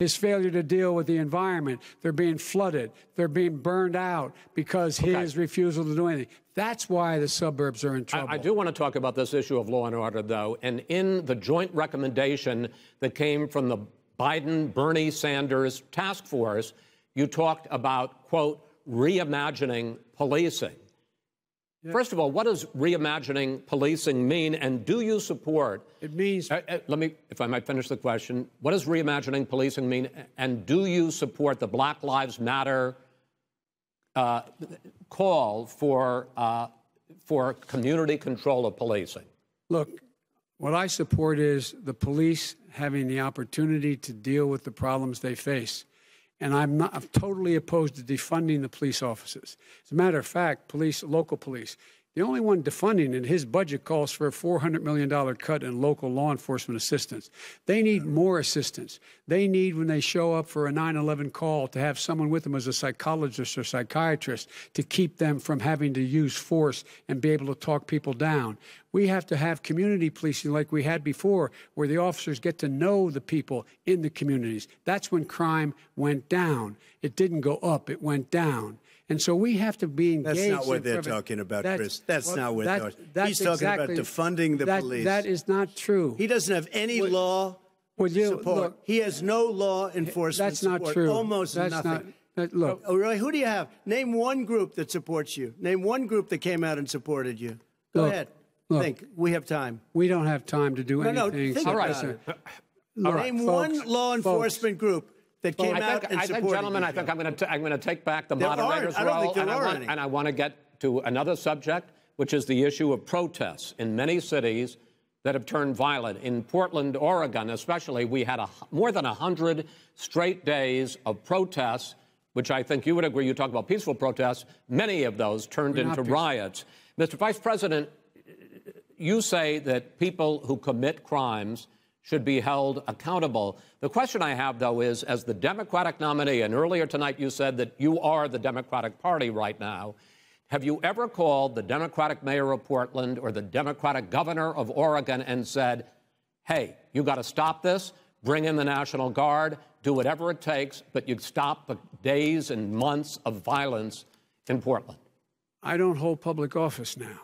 his failure to deal with the environment. They're being flooded. They're being burned out because his refusal to do anything. That's why the suburbs are in trouble. I do want to talk about this issue of law and order, though. And in the joint recommendation that came from the Biden-Bernie Sanders task force, you talked about, quote, reimagining policing. Yeah. First of all, what does reimagining policing mean, and do you support... It means... let me, if I might finish the question. What does reimagining policing mean, and do you support the Black Lives Matter call for community control of policing? Look, what I support is the police having the opportunity to deal with the problems they face. And I'm totally opposed to defunding the police officers. As a matter of fact, local police, the only one defunding in his budget calls for a $400 million cut in local law enforcement assistance. They need more assistance. They need, when they show up for a 9/11 call, to have someone with them as a psychologist or psychiatrist to keep them from having to use force and be able to talk people down. We have to have community policing like we had before, where the officers get to know the people in the communities. That's when crime went down. It didn't go up, it went down. And so we have to be engaged. That's not what they're talking about, Chris. That's not what they're He's talking about defunding the police. That is not true. He doesn't have any law support. Look, he has no law enforcement support. That's not true. Almost nothing. Look. Oh, really? Who do you have? Name one group that supports you. Name one group that came out and supported you. Go ahead. Think. We have time. We don't have time to do anything. No, think about it. Name one law enforcement group that came out and supported gentlemen, I think I'm going to take back the moderator's role, and I want to get to another subject, which is the issue of protests in many cities that have turned violent. In Portland, Oregon, especially, we had more than 100 straight days of protests, which I think you would agree. You talk about peaceful protests. Many of those turned into riots. Mr. Vice President, you say that people who commit crimes should be held accountable. The question I have, though, is, as the Democratic nominee, and earlier tonight you said that you are the Democratic Party right now, have you ever called the Democratic mayor of Portland or the Democratic governor of Oregon and said, hey, you got to stop this, bring in the National Guard, do whatever it takes, but you stop the days and months of violence in Portland? I don't hold public office now.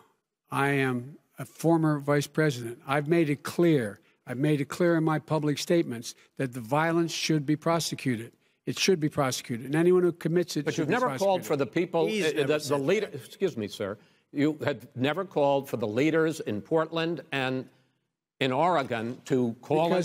I am a former vice president. I've made it clear in my public statements that the violence should be prosecuted. It should be prosecuted. And anyone who commits it should be prosecuted. But you've never called for the people, the leader. Excuse me, sir. You have never called for the leaders in Portland and in Oregon to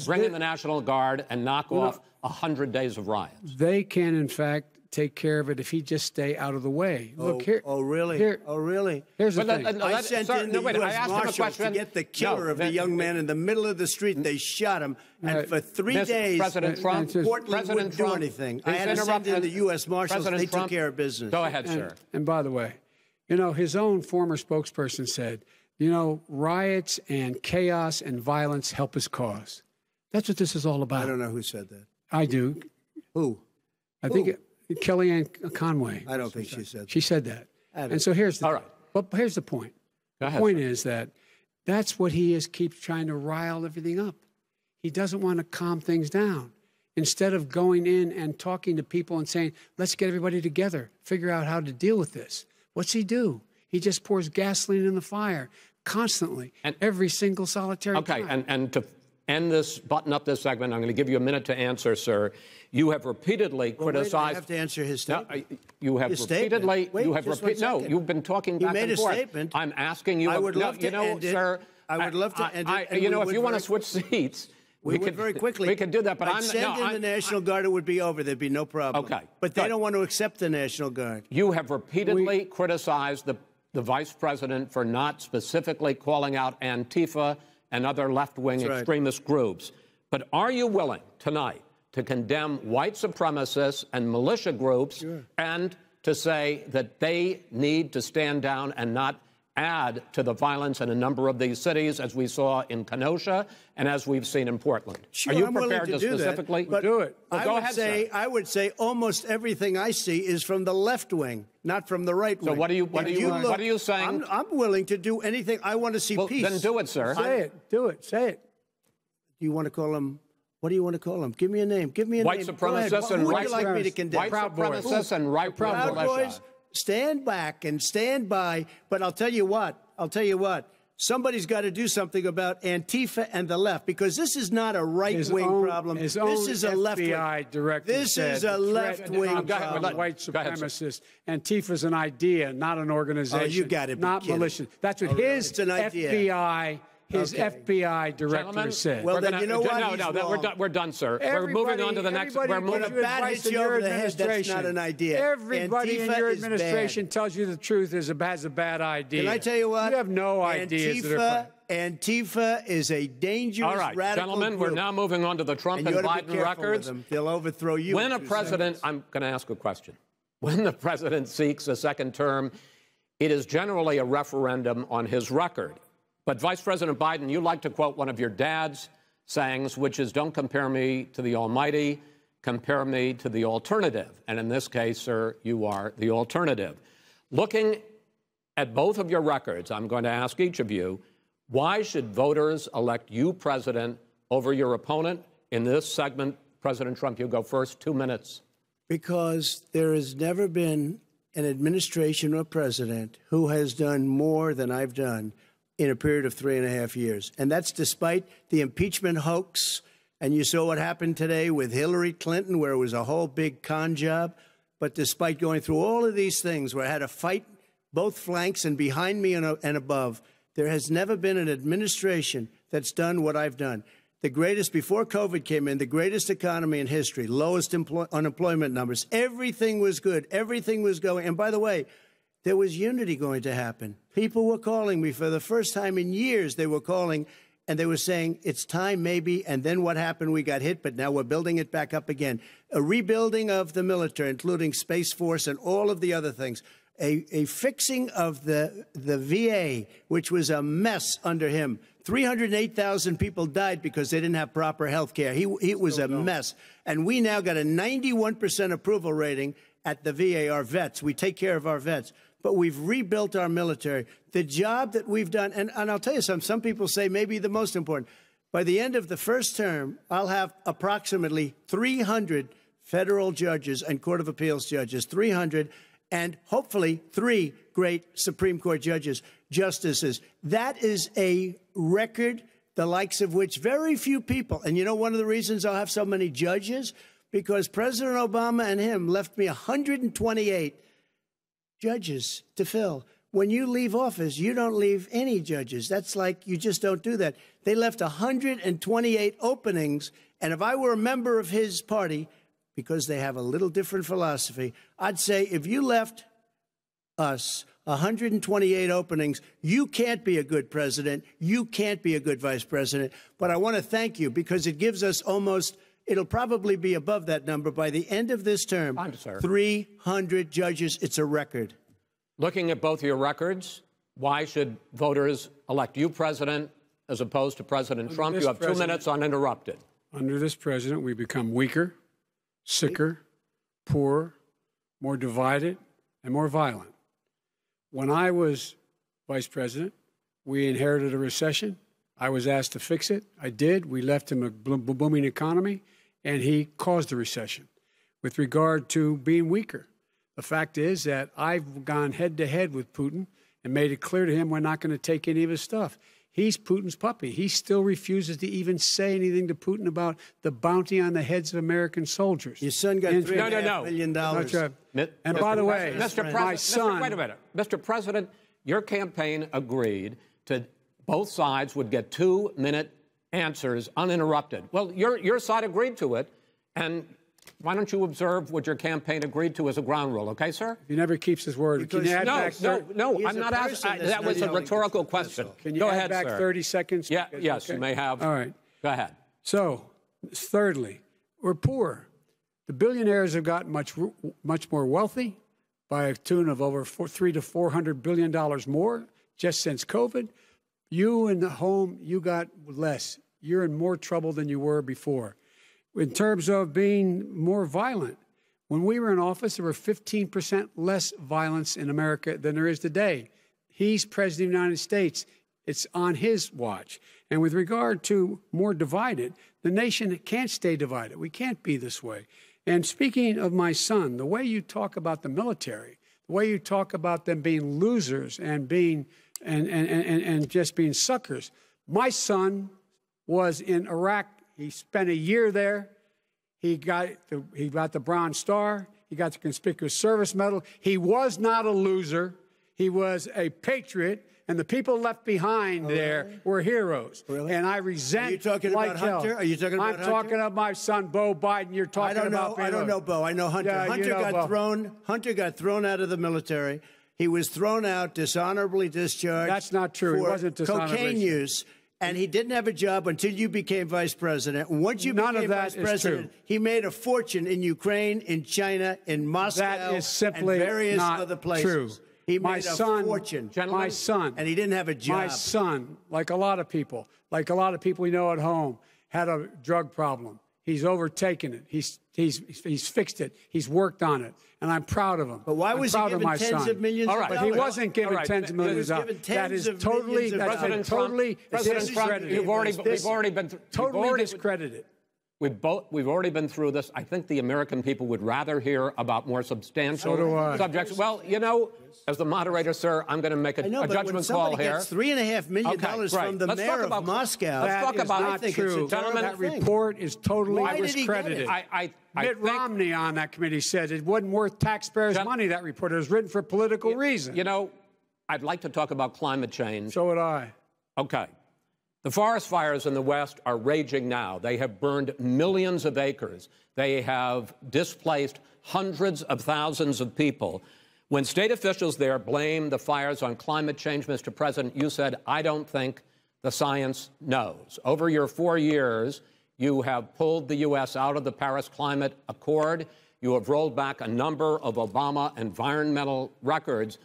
bring in the National Guard and knock off 100 days of riots. They can, in fact, take care of it if he just stay out of the way. Look here. Oh, really? Really? Here's the thing. I sent in the U.S. Marshals to get the killer of the young man in the middle of the street. They shot him, and for 3 days, President Trump, Portland wouldn't do anything. I had to send in the U.S. Marshals. They took care of business. Go ahead, sir. And by the way, you know, his own former spokesperson said, you know, riots and chaos and violence help his cause. That's what this is all about. I don't know who said that. I do. Who? I think Kellyanne Conway. I don't think she said that. She said that. And so here's the here's the point. The point is that that's what he keeps trying to rile everything up. He doesn't want to calm things down. Instead of going in and talking to people and saying, let's get everybody together, figure out how to deal with this. What's he do? He just pours gasoline in the fire constantly, and every single solitary time. And to end this, button up this segment, I'm going to give you a minute to answer, sir. You have repeatedly criticized. Wait, I have to answer his statement. No, you have repeatedly. Wait, you have no. You've been talking back and forth. He made a statement. I'm asking you. I would love to end it. Sir. I would love to end it. You know, if you want to switch seats, we could very quickly. We could do that, but I'd send in the National Guard. It would be over. There'd be no problem. Okay, but they don't want to accept the National Guard. You have repeatedly criticized the vice president for not specifically calling out Antifa and other left-wing extremist groups. But are you willing tonight to condemn white supremacists and militia groups and to say that they need to stand down and not add to the violence in a number of these cities, as we saw in Kenosha and as we've seen in Portland? Sure, are you I'm prepared to specifically do it? Well, go ahead, sir. I would say almost everything I see is from the left wing, not from the right wing. So what are you saying? I'm willing to do anything. I want to see peace. Then do it, sir. Say it. Do it. Say it. Do you want to call them What do you want to call them? Give me a name. Give me a white name. Supremacists and who would white you like me to condemn? White supremacists and right Proud Boys, stand back and stand by. But I'll tell you what. Somebody's got to do something about Antifa and the left, because this is not a right-wing problem. This is a left-wing. This is a left-wing problem. White supremacists. Antifa's an idea, not an organization. Oh, you got to be not militia. That's what his FBI. FBI director said. Well, then you know what? No, we're done, sir. We're moving on to the next. We're moving. When a bat hits you over the head, that's not an idea. Everybody in your administration tells you the truth has a bad idea. Can I tell you what? You have no ideas. Antifa is a dangerous, radical gentlemen, group. We're now moving on to the Trump and Biden records. They'll overthrow you. When a president, I'm going to ask a question. When the president seeks a second term, it is generally a referendum on his record. But Vice President Biden, you like to quote one of your dad's sayings, which is, don't compare me to the almighty, compare me to the alternative. And in this case, sir, you are the alternative. Looking at both of your records, I'm going to ask each of you, why should voters elect you president over your opponent? In this segment, President Trump, you go first, 2 minutes. Because there has never been an administration or president who has done more than I've done in a period of 3.5 years. And that's despite the impeachment hoax. And you saw what happened today with Hillary Clinton, where it was a whole big con job. But despite going through all of these things, where I had to fight both flanks and behind me and above, there has never been an administration that's done what I've done. The greatest, before COVID came in, the greatest economy in history, lowest unemployment numbers. Everything was good. Everything was going. And by the way, there was unity going to happen. People were calling me for the first time in years. They were calling and they were saying, it's time maybe. And then what happened? We got hit, but now we're building it back up again. A rebuilding of the military, including Space Force and all of the other things. A fixing of the VA, which was a mess under him. 308,000 people died because they didn't have proper health care. It was a mess. And we now got a 91% approval rating at the VA, our vets. We take care of our vets. But we've rebuilt our military. The job that we've done, and I'll tell you something, some people say maybe the most important. By the end of the first term, I'll have approximately 300 federal judges and Court of Appeals judges, 300, and hopefully 3 great Supreme Court justices. That is a record, the likes of which very few people, and you know one of the reasons I'll have so many judges? Because President Obama and him left me 128 judges to fill. When you leave office, you don't leave any judges. That's like, you just don't do that. They left 128 openings, and if I were a member of his party, because they have a little different philosophy, I'd say if you left us 128 openings, you can't be a good president, you can't be a good vice president. But I want to thank you, because it gives us almost, it'll probably be above that number by the end of this term. 300 judges. It's a record. Looking at both your records, why should voters elect you president as opposed to President Trump? You have 2 minutes uninterrupted. Under this president, we become weaker, sicker, poorer, more divided, and more violent. When I was vice president, we inherited a recession. I was asked to fix it. I did. We left him a booming economy, and he caused the recession. With regard to being weaker, the fact is that I've gone head-to-head with Putin and made it clear to him we're not going to take any of his stuff. He's Putin's puppy. He still refuses to even say anything to Putin about the bounty on the heads of American soldiers. Your son got $3.5 million. And by the way, my son... Wait a minute. Mr. President, your campaign agreed to both sides would get 2-minute answers uninterrupted. Well, your side agreed to it, and why don't you observe what your campaign agreed to as a ground rule, okay, sir? He never keeps his word. Can you add back no, I'm not asking. That was a rhetorical question. Can you add back 30 seconds? Yeah, yes, you may have. All right. Go ahead. So, thirdly, we're poor. The billionaires have gotten much more wealthy by a tune of over $300 to $400 billion more just since COVID. You in the home, you got less. You're in more trouble than you were before. In terms of being more violent, when we were in office, there were 15% less violence in America than there is today. He's president of the United States. It's on his watch. And with regard to more divided, the nation can't stay divided. We can't be this way. And speaking of my son, the way you talk about the military, the way you talk about them being losers and being and just being suckers. My son was in Iraq. He spent a year there. He got the Bronze Star. He got the Conspicuous Service Medal. He was not a loser. He was a patriot. And the people left behind there were heroes. Really? And I resent. Are you talking about Hunter? Are you talking about Hunter? I'm talking about my son, Beau Biden. You're talking about. I don't know Beau. I know Hunter. Yeah, Hunter got thrown out of the military. He was thrown out, dishonorably discharged. That's not true. For it wasn't dishonorably. Cocaine use. And he didn't have a job until you became vice president. And once you became vice president, he made a fortune in Ukraine, in China, in Moscow, that is simply and various not other places. True. He made a fortune. My son. And he didn't have a job. My son, like a lot of people we know at home, had a drug problem. He's overtaken it. He's fixed it. He's worked on it. And I'm proud of him. But why was he given tens of millions of dollars? But he wasn't given tens of millions of dollars. That is totally discredited. We've already been totally discredited. We've already been through this. I think the American people would rather hear about more substantial subjects. Well, you know, as the moderator, sir, I'm going to make a judgment call here. Gets $3.5 million from the mayor of Moscow. Let's talk about not true. Gentlemen, that report is totally discredited. Mitt Romney on that committee said it wasn't worth taxpayers' money, that report. It was written for political reasons. You know, I'd like to talk about climate change. So would I. Okay. The forest fires in the West are raging now. They have burned millions of acres. They have displaced hundreds of thousands of people. When state officials there blame the fires on climate change, Mr. President, you said, I don't think the science knows. Over your 4 years, you have pulled the U.S. out of the Paris Climate Accord. You have rolled back a number of Obama environmental records.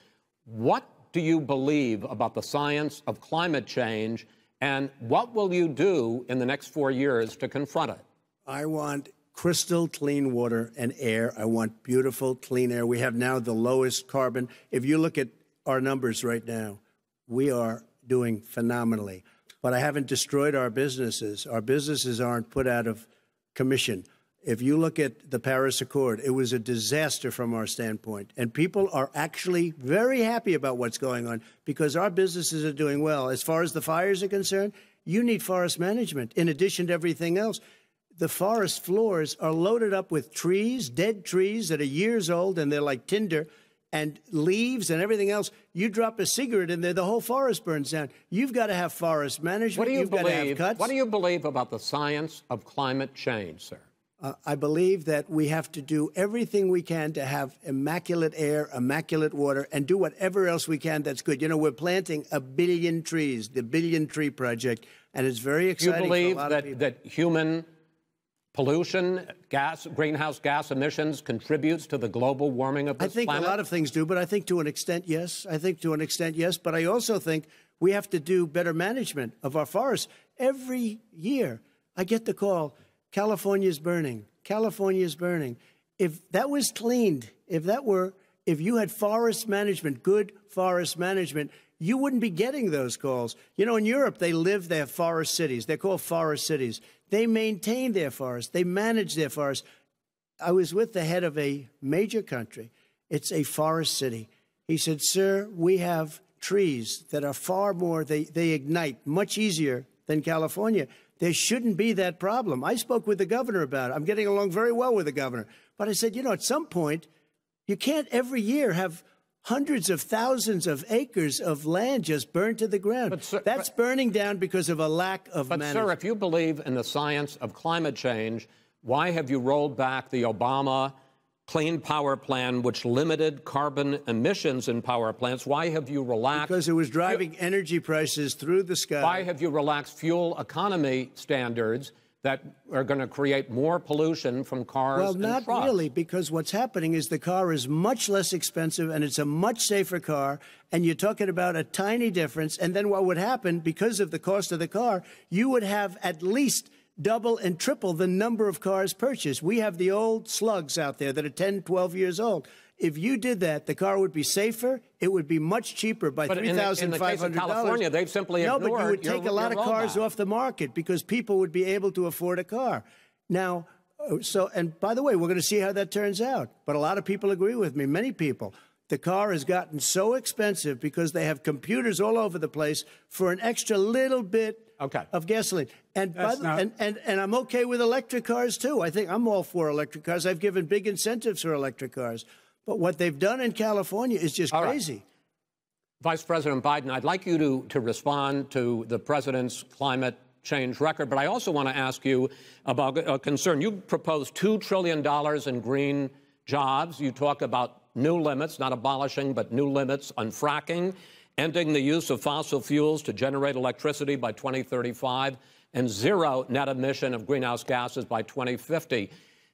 What do you believe about the science of climate change? And what will you do in the next 4 years to confront it? I want crystal clean water and air. I want beautiful, clean air. We have now the lowest carbon. If you look at our numbers right now, we are doing phenomenally. But I haven't destroyed our businesses. Our businesses aren't put out of commission. If you look at the Paris Accord, it was a disaster from our standpoint. And people are actually very happy about what's going on because our businesses are doing well. As far as the fires are concerned, you need forest management in addition to everything else. The forest floors are loaded up with trees, dead trees that are years old, and they're like tinder, and leaves and everything else. You drop a cigarette in there, the whole forest burns down. You've got to have forest management. What do you believe? Got to have cuts. What do you believe about the science of climate change, sir? I believe that we have to do everything we can to have immaculate air, immaculate water, and do whatever else we can that's good. You know, we're planting 1 billion trees, the Billion Tree Project, and it's very exciting. You believe for a lot of people. that human pollution, greenhouse gas emissions contributes to the global warming of this planet? I think a lot of things do, but I think to an extent, yes. But I also think we have to do better management of our forests. Every year, I get the call, California's burning. California's burning. If that was cleaned, if you had forest management, good forest management, you wouldn't be getting those calls. You know, in Europe, they have forest cities. They're called forest cities. They maintain their forests. They manage their forests. I was with the head of a major country. It's a forest city. He said, sir, we have trees that are far more, they ignite much easier than California. There shouldn't be that problem. I spoke with the governor about it. I'm getting along very well with the governor. But I said, you know, at some point, you can't every year have hundreds of thousands of acres of land just burned to the ground. But, sir, that's burning down because of a lack of management. But, sir, if you believe in the science of climate change, why have you rolled back the Obama Clean Power Plan, which limited carbon emissions in power plants? Why have you relaxed? Because it was driving energy prices through the sky. Why have you relaxed fuel economy standards that are going to create more pollution from cars and trucks? Well, not really, because what's happening is the car is much less expensive and it's a much safer car, and you're talking about a tiny difference. And then what would happen, because of the cost of the car, you would have at least double and triple the number of cars purchased. We have the old slugs out there that are 10, 12 years old. If you did that, the car would be safer. It would be much cheaper by $3,500. In the case of California, they've simply ignored. No, but you would take a lot of cars off the market because people would be able to afford a car. Now, and by the way, we're going to see how that turns out. But a lot of people agree with me, many people. The car has gotten so expensive because they have computers all over the place for an extra little bit of gasoline. And I'm okay with electric cars, too. I think I'm all for electric cars. I've given big incentives for electric cars. But what they've done in California is just crazy. Right. Vice President Biden, I'd like you to respond to the president's climate change record, but I also want to ask you about a concern. You proposed $2 trillion in green jobs. You talk about new limits, not abolishing, but new limits on fracking, ending the use of fossil fuels to generate electricity by 2035, and zero net emission of greenhouse gases by 2050.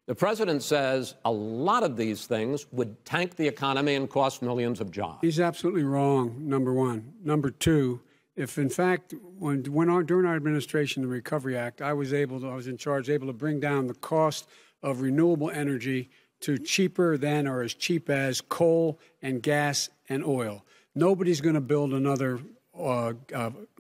The president says a lot of these things would tank the economy and cost millions of jobs. He's absolutely wrong, number one. Number two, if in fact, during our administration, the Recovery Act, I was in charge, able to bring down the cost of renewable energy to cheaper than or as cheap as coal and gas and oil. Nobody's going to build another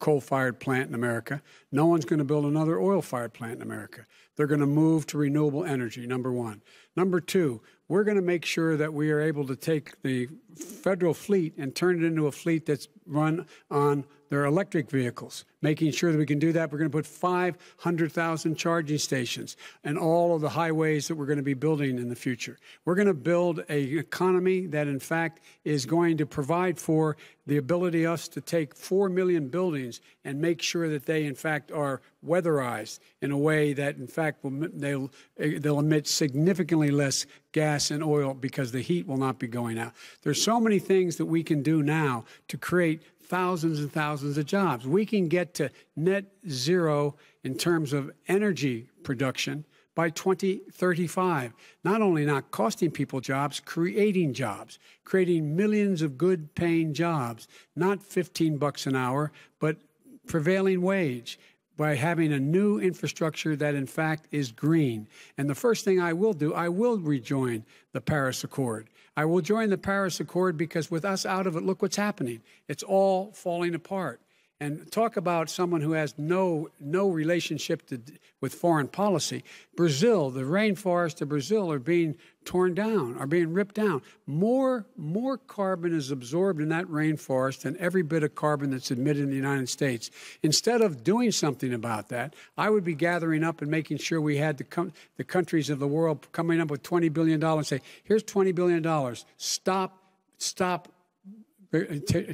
coal-fired plant in America. No one's going to build another oil-fired plant in America. They're going to move to renewable energy, number one. Number two, we're going to make sure that we are able to take the federal fleet and turn it into a fleet that's run on their electric vehicles. Making sure that we can do that, we're going to put 500,000 charging stations and all of the highways that we're going to be building in the future. We're going to build an economy that, in fact, is going to provide for the ability of us to take 4 million buildings and make sure that they, in fact, are weatherized in a way that, in fact, they'll emit significantly less gas and oil because the heat will not be going out. There's so many things that we can do now to create thousands and thousands of jobs. We can get to net zero in terms of energy production by 2035. Not only not costing people jobs, creating millions of good-paying jobs, not $15 an hour, but prevailing wage, by having a new infrastructure that, in fact, is green. And the first thing I will do, I will rejoin the Paris Accord. I will join the Paris Accord because with us out of it, look what's happening. It's all falling apart. And talk about someone who has no relationship with foreign policy. Brazil, the rainforests of Brazil are being torn down, are being ripped down. More carbon is absorbed in that rainforest than every bit of carbon that's emitted in the United States. Instead of doing something about that, I would be gathering up and making sure we had the countries of the world coming up with $20 billion and say, here's $20 billion. Stop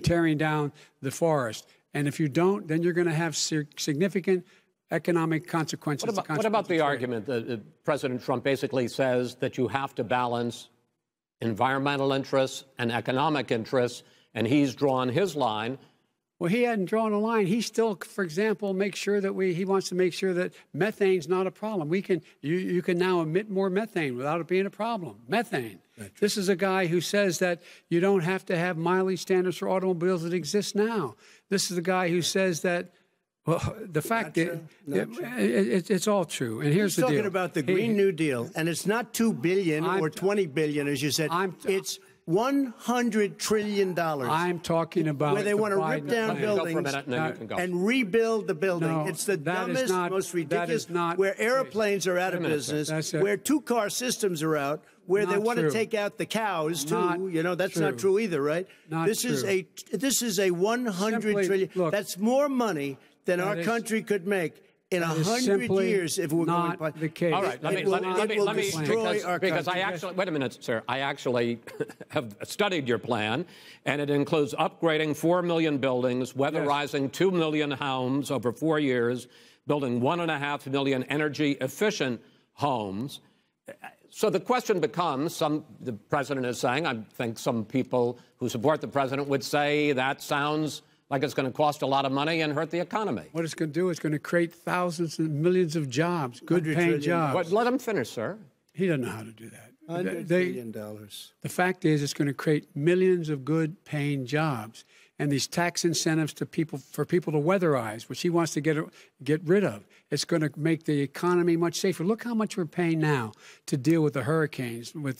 tearing down the forest. And if you don't, then you're going to have significant economic consequences. What about the argument that President Trump basically says that you have to balance environmental interests and economic interests, and he's drawn his line? Well, he hadn't drawn a line. He still, for example, make sure that he wants to make sure that methane's not a problem. You can now emit more methane without it being a problem. Methane. This is a guy who says that you don't have to have mileage standards for automobiles that exist now. This is a guy who says that, well, the fact that it's all true. And here's the deal. He's talking about the Green New Deal, and it's not $2 billion or $20 billion, as you said. It's $100 trillion. I'm talking about where they want to rip down buildings and rebuild the building. No, it's the dumbest, most ridiculous. Where airplanes are out of business, where two-car systems are out, where they want to take out the cows too. You know, that's not true either, right? This is a $100 trillion. Look, that's more money than our country could make in 100 years if we're going to the case. All right, let me destroy our country. I actually, wait a minute, sir. I actually have studied your plan, and it includes upgrading 4 million buildings, weatherizing 2 million homes over 4 years, building 1.5 million energy-efficient homes. So the question becomes, the president is saying, I think some people who support the president would say that sounds like it's going to cost a lot of money and hurt the economy. What it's going to do is going to create thousands and millions of jobs, good-paying jobs. Let him finish, sir. He doesn't know how to do that. $100 billion. The fact is it's going to create millions of good-paying jobs. and these tax incentives to people for people to weatherize, which he wants to get rid of. It's going to make the economy much safer. Look how much we're paying now to deal with the hurricanes. By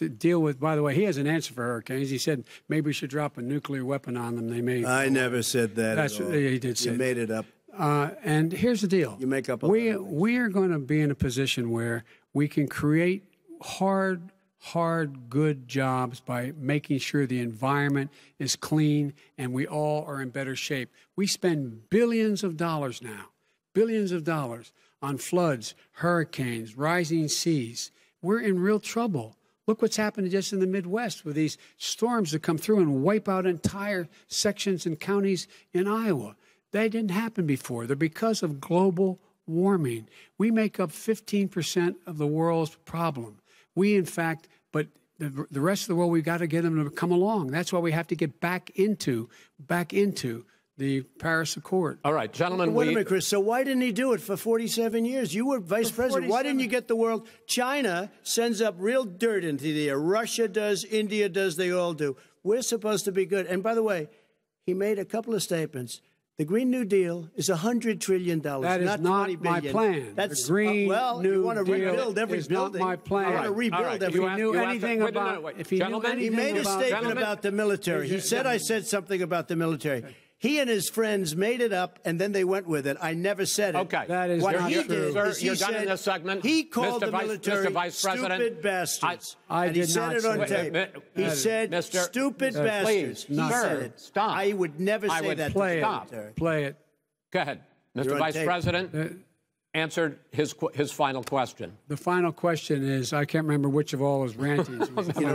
the way, he has an answer for hurricanes. He said maybe we should drop a nuclear weapon on them. They may. I never said that. That's at all. He did say. You made it up. And here's the deal. You make up. We are going to be in a position where we can create hard, good jobs by making sure the environment is clean and we all are in better shape. We spend billions of dollars now, on floods, hurricanes, rising seas. We're in real trouble. Look what's happened just in the Midwest with these storms that come through and wipe out entire sections and counties in Iowa. That didn't happen before. They're because of global warming. We make up 15% of the world's problem. We, in fact, but the rest of the world, we've got to get them to come along. That's why we have to get back into the Paris Accord. All right, gentlemen. Wait a minute, Chris. So why didn't he do it for 47 years? You were vice president. Why didn't you get the world? China sends up real dirt into the air. Russia does. India does. They all do. We're supposed to be good. And by the way, he made a couple of statements. The Green New Deal is $100 trillion. That is not my plan. That's the Green New you want to rebuild every is building. Not my plan. You want to rebuild every. If he knew anything about, if he knew anything he made a statement gentlemen, about the military. He said I said something about the military. He and his friends made it up, and then they went with it. I never said it. Okay. That is what not he true. did is You're he done said in this segment. he called the military Mr. Vice President, stupid bastards. I and he did said not it on say tape. He said Mr. stupid bastards. Please, he sir, said it. stop. I would never say would that. Play to the it. military. Play it. Go ahead. You're Mr. on Vice tape. President answered his final question. The final question is, I can't remember which of all his rantings. I'm having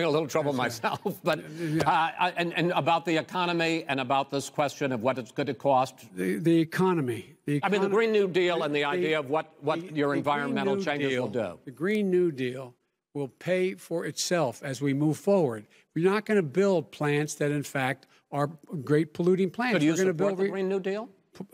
a little trouble myself. But and about the economy and about this question of what it's going to cost. The economy. I mean, the Green New Deal and the idea of what your environmental changes will do. The Green New Deal will pay for itself as we move forward. We're not going to build plants that, in fact, are great polluting plants. So do you We're going to support build the Green New Deal?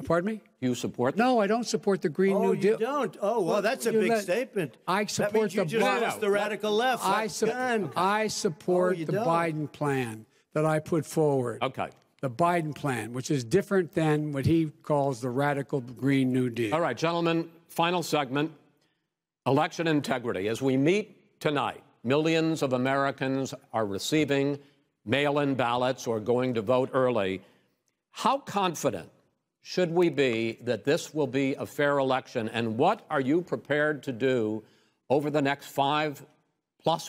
Pardon me? You support? No, I don't support the Green New Deal. Oh, you don't? Oh, well, that's a big statement. I support that means you just lost the radical left. I support the Biden plan that I put forward. Okay. The Biden plan, which is different than what he calls the radical Green New Deal. All right, gentlemen, final segment, election integrity. As we meet tonight, millions of Americans are receiving mail-in ballots or going to vote early. How confident should we be that this will be a fair election? And what are you prepared to do over the next 5+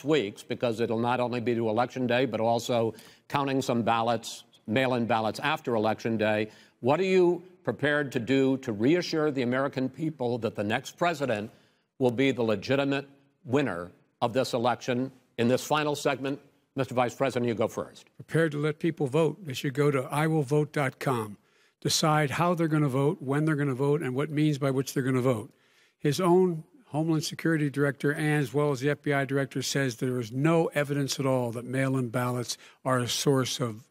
weeks, because it'll not only be to Election Day, but also counting some ballots, mail-in ballots after Election Day? What are you prepared to do to reassure the American people that the next president will be the legitimate winner of this election? In this final segment, Mr. Vice President, you go first. Prepared to let people vote. They should go to iwillvote.com. Decide how they're going to vote, when they're going to vote, and what means by which they're going to vote. His own Homeland Security Director, and as well as the FBI Director, says there is no evidence at all that mail-in ballots are a source of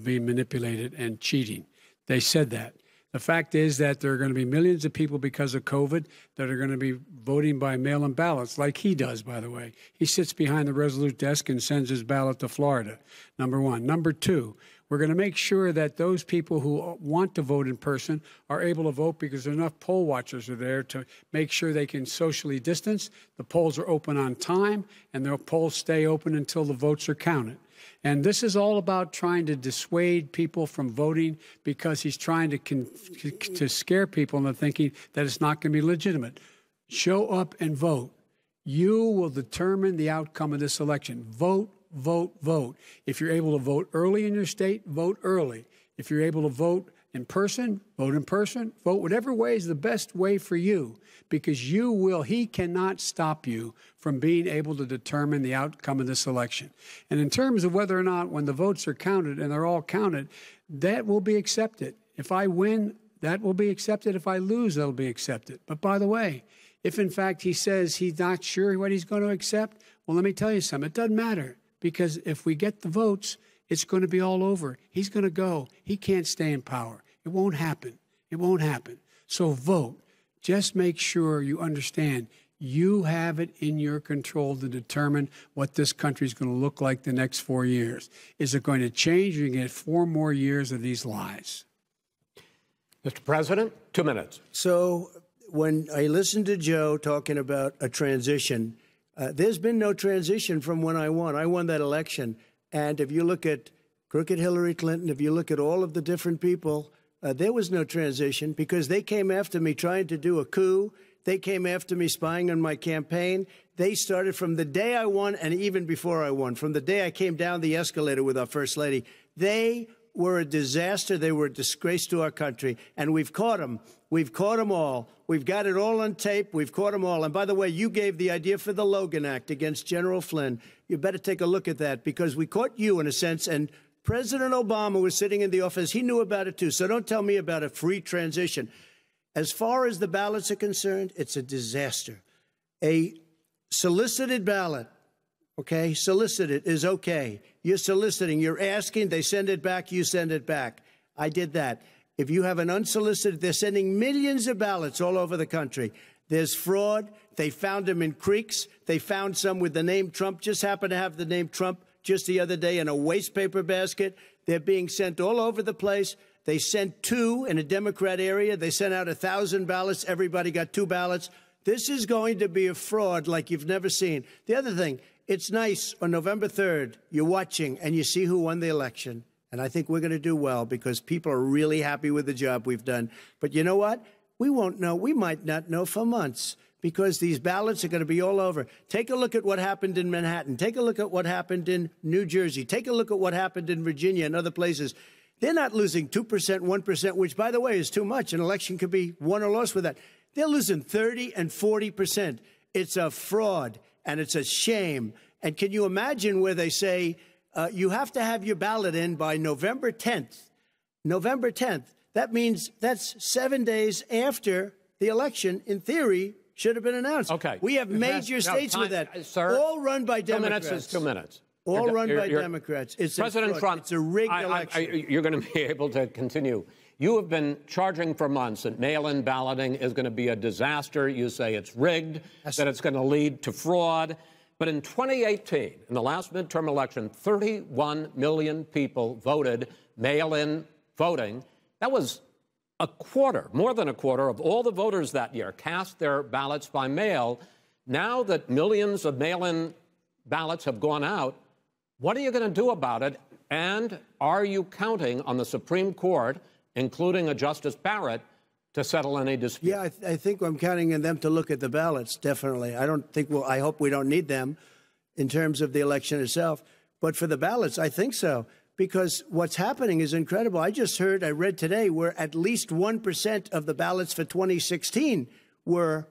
being manipulated and cheating. They said that. The fact is that there are going to be millions of people because of COVID that are going to be voting by mail-in ballots, like he does, by the way. He sits behind the Resolute desk and sends his ballot to Florida, number one. Number two, we're going to make sure that those people who want to vote in person are able to vote because enough poll watchers are there to make sure they can socially distance. The polls are open on time, and the polls stay open until the votes are counted. And this is all about trying to dissuade people from voting because he's trying to scare people into thinking that it's not going to be legitimate. Show up and vote. You will determine the outcome of this election. Vote, vote, vote. If you're able to vote early in your state, vote early. If you're able to vote in person, vote in person. Vote whatever way is the best way for you, because he cannot stop you from being able to determine the outcome of this election. And in terms of whether or not when the votes are counted, and they're all counted, that will be accepted. If I win, that will be accepted. If I lose, that'll be accepted. But by the way, if in fact he says he's not sure what he's going to accept, well, let me tell you something. It doesn't matter, because if we get the votes, it's going to be all over. He's going to go. He can't stay in power. It won't happen. It won't happen. So vote. Just make sure you understand You have it in your control to determine what this country is going to look like the next 4 years. Is it going to change, or you get 4 more years of these lies? Mr. President, 2 minutes. So when I listened to Joe talking about a transition, there's been no transition from when I won. I won that election. And if you look at crooked Hillary Clinton, if you look at all of the different people, there was no transition because they came after me trying to do a coup. They came after me spying on my campaign. They started from the day I won and even before I won, from the day I came down the escalator with our First Lady. They were a disaster. They were a disgrace to our country. And we've caught them. We've caught them all. We've got it all on tape. We've caught them all. And by the way, you gave the idea for the Logan Act against General Flynn. You better take a look at that because we caught you in a sense. And President Obama was sitting in the office. He knew about it, too. So don't tell me about a free transition. As far as the ballots are concerned, it's a disaster. A solicited ballot, okay, solicited is okay. You're soliciting, you're asking, they send it back, you send it back. I did that. If you have an unsolicited, they're sending millions of ballots all over the country. There's fraud. They found them in creeks. They found some with the name Trump, just happened to have the name Trump just the other day in a waste paper basket. They're being sent all over the place. They sent 2 in a Democrat area. They sent out 1,000 ballots. Everybody got 2 ballots. This is going to be a fraud like you've never seen. The other thing, it's nice on November 3rd, you're watching and you see who won the election. And I think we're going to do well because people are really happy with the job we've done. But you know what? We won't know. We might not know for months because these ballots are going to be all over. Take a look at what happened in Manhattan. Take a look at what happened in New Jersey. Take a look at what happened in Virginia and other places. They're not losing 2%, 1%, which, by the way, is too much. An election could be won or lost with that. They're losing 30 and 40%. It's a fraud, and it's a shame. And can you imagine where they say you have to have your ballot in by November 10th? November 10th. That means that's 7 days after the election, in theory, should have been announced. Okay. We have major states with that, sir, all run by Democrats. 2 minutes is 2 minutes. All run by Democrats. It's President Trump, it's a rigged election. You're going to be able to continue. You have been charging for months that mail-in balloting is going to be a disaster. You say it's rigged, that it's going to lead to fraud. But in 2018, in the last midterm election, 31 million people voted mail-in voting. That was a quarter, more than a quarter, of all the voters that year cast their ballots by mail. Now that millions of mail-in ballots have gone out, what are you going to do about it? And are you counting on the Supreme Court, including a Justice Barrett, to settle any dispute? Yeah, I think I'm counting on them to look at the ballots, definitely. I hope we don't need them in terms of the election itself. But for the ballots, I think so. Because what's happening is incredible. I read today, where at least 1% of the ballots for 2016 were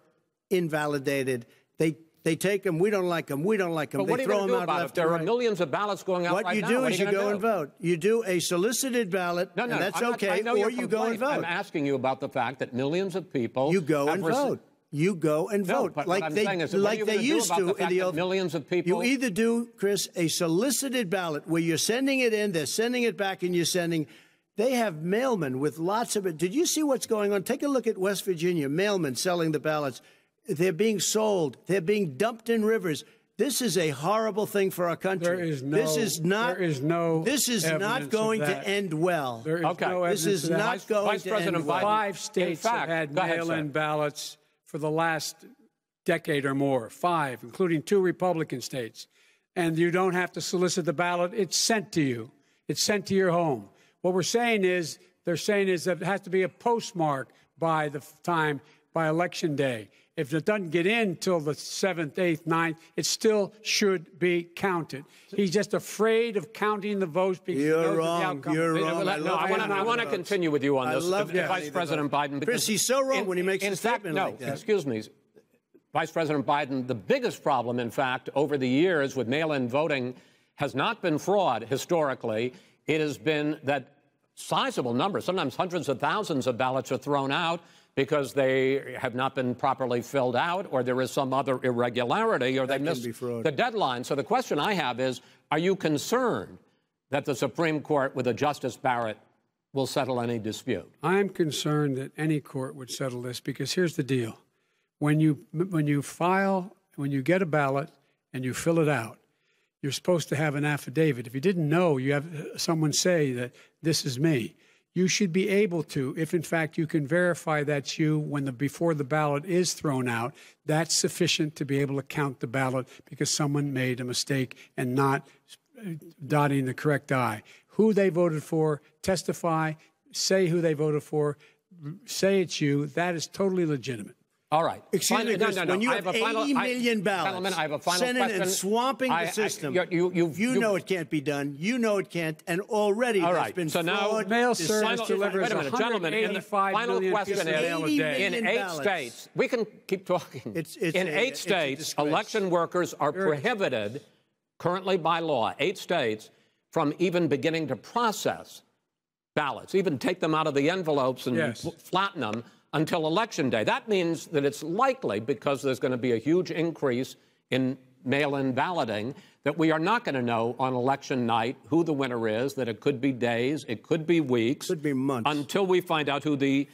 invalidated. They take them. We don't like them. We don't like them. But what they are you throw going to them do out about left it? There and are right. millions of ballots going out right now. What you do is you go and vote. You do a solicited ballot, and that's okay, or you go and vote. I'm asking you about the fact that millions of people... You go and vote. You go and vote. But like what I'm they, saying is, like they used to in the old... Millions of people... You either do, Chris, a solicited ballot where you're sending it in, they're sending it back, and you're sending... They have mailmen with lots of it. Did you see what's going on? Take a look at West Virginia, mailmen selling the ballots. They're being sold. They're being dumped in rivers. This is a horrible thing for our country. This is not going to end well. There is no evidence This is not going to end well. 5 states have had mail-in ballots for the last decade or more. 5, including 2 Republican states. And you don't have to solicit the ballot. It's sent to you. It's sent to your home. What they're saying is that it has to be a postmark by election day. If it doesn't get in till the 7th, 8th, 9th, it still should be counted. He's just afraid of counting the votes because he knows the outcome. You're wrong. I want to continue with you on this, Vice President Biden. Chris, he's so wrong when he makes a statement like that. Excuse me, Vice President Biden, the biggest problem, in fact, over the years with mail-in voting has not been fraud historically. It has been that sizable numbers, sometimes hundreds of thousands of ballots are thrown out because they have not been properly filled out, or there is some other irregularity, or they missed the deadline. So the question I have is, are you concerned that the Supreme Court, with a Justice Barrett, will settle any dispute? I'm concerned that any court would settle this because here's the deal. when you get a ballot and you fill it out, you're supposed to have an affidavit. If you didn't know, you have someone say that this is me. You should be able to, if in fact you can verify that's you before the ballot is thrown out, that's sufficient to be able to count the ballot because someone made a mistake and not dotting the correct I. Who they voted for, testify, say who they voted for, say it's you. That is totally legitimate. All right. Excuse me, Chris, when you have 80 million ballots, I have a final Senate question. and swamping the system, you know it can't be done. You know it can't, and already there's been so fraud. Now, mail service delivers wait a minute, gentlemen. The final question is, in 8 states, we can keep talking. In 8 states, election workers are prohibited, currently by law, 8 states, from even beginning to process ballots, even take them out of the envelopes and flatten them until Election Day. That means that it's likely, because there's going to be a huge increase in mail-in balloting, that we are not going to know on election night who the winner is, that it could be days, it could be weeks. Could be months. Until we find out who the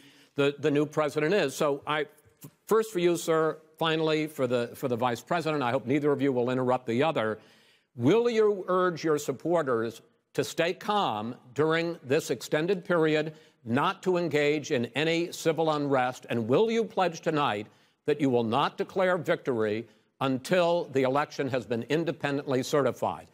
new president is. So first for you, sir, finally for the vice president, I hope neither of you will interrupt the other. Will you urge your supporters to stay calm during this extended period, not to engage in any civil unrest? And will you pledge tonight that you will not declare victory until the election has been independently certified?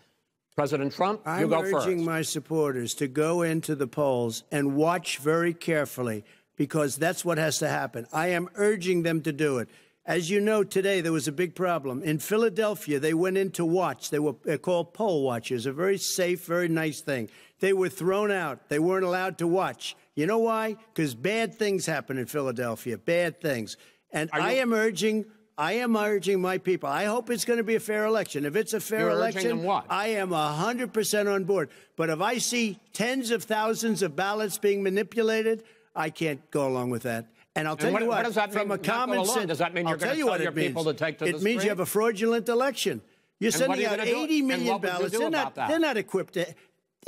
President Trump, you go first. I'm urging my supporters to go into the polls and watch very carefully, because that's what has to happen. I am urging them to do it. As you know, today there was a big problem. In Philadelphia, they went in to watch. They're called poll watchers, a very safe, very nice thing. They were thrown out. They weren't allowed to watch. You know why? Because bad things happen in Philadelphia, bad things. And I am urging my people. I hope it's going to be a fair election. If it's a fair election, I am 100% on board. But if I see tens of thousands of ballots being manipulated, I can't go along with that. And I'll tell you what, does that mean, from a common sense, does that mean you're going to tell your people to take to the street? It means you have a fraudulent election. You're sending out 80 million ballots. They're not equipped to.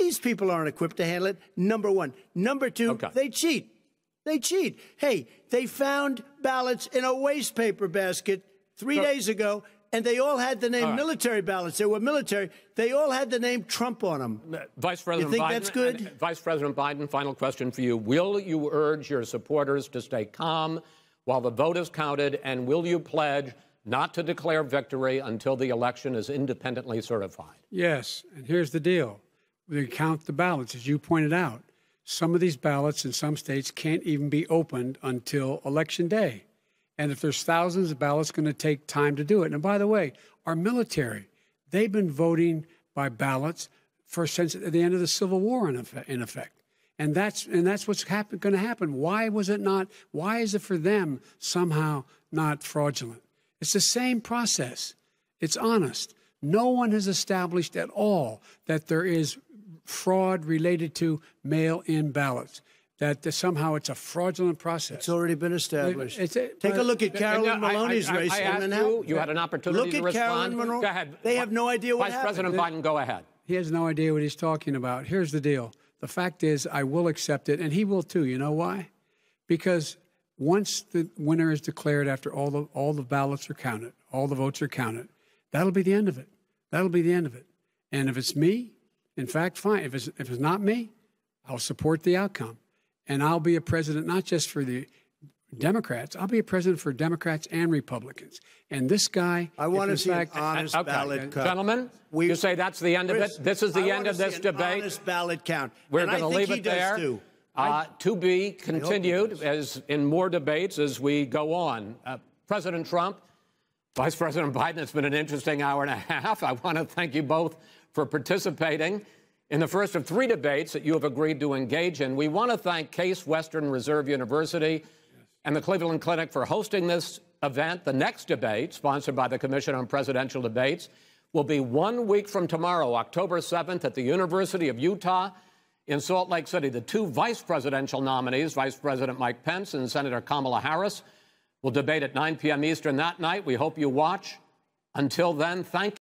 These people aren't equipped to handle it, number one. Number two, they cheat. They cheat. Hey, they found ballots in a waste paper basket 3 days ago, and they all had the name military ballots. They were military. They all had the name Trump on them. Vice President you think Biden, that's good? Vice President Biden, final question for you. Will you urge your supporters to stay calm while the vote is counted, and will you pledge not to declare victory until the election is independently certified? Yes, and here's the deal. We count the ballots, as you pointed out. Some of these ballots in some states can't even be opened until Election Day. And if there's thousands of ballots, it's going to take time to do it. And by the way, our military, they've been voting by ballots since the end of the Civil War, in effect. And that's what's going to happen. Why is it for them somehow not fraudulent? It's the same process. It's honest. No one has established at all that there is fraud related to mail-in ballots, that somehow it's a fraudulent process. It's already been established. Take a look at Carolyn Maloney's race. You had an opportunity to respond. Look at Carolyn Maloney. Go ahead. They have no idea what happened. Vice President Biden, go ahead. He has no idea what he's talking about. Here's the deal. The fact is, I will accept it, and he will too. You know why? Because once the winner is declared, after all the ballots are counted, all the votes are counted, that'll be the end of it. That'll be the end of it. And if it's me, in fact, fine. If it's not me, I'll support the outcome. And I'll be a president not just for the Democrats. I'll be a president for Democrats and Republicans. And this guy, I want to see an honest ballot count. Gentlemen, you say that's the end of it? This is the end of this debate? Honest ballot count. We're going to leave it there. To be continued as in more debates as we go on. President Trump, Vice President Biden, it's been an interesting hour and a half. I want to thank you both for participating in the first of 3 debates that you have agreed to engage in. We want to thank Case Western Reserve University and the Cleveland Clinic for hosting this event. The next debate, sponsored by the Commission on Presidential Debates, will be 1 week from tomorrow, October 7th, at the University of Utah in Salt Lake City. The 2 vice presidential nominees, Vice President Mike Pence and Senator Kamala Harris, will debate at 9 p.m. Eastern that night. We hope you watch. Until then, thank you.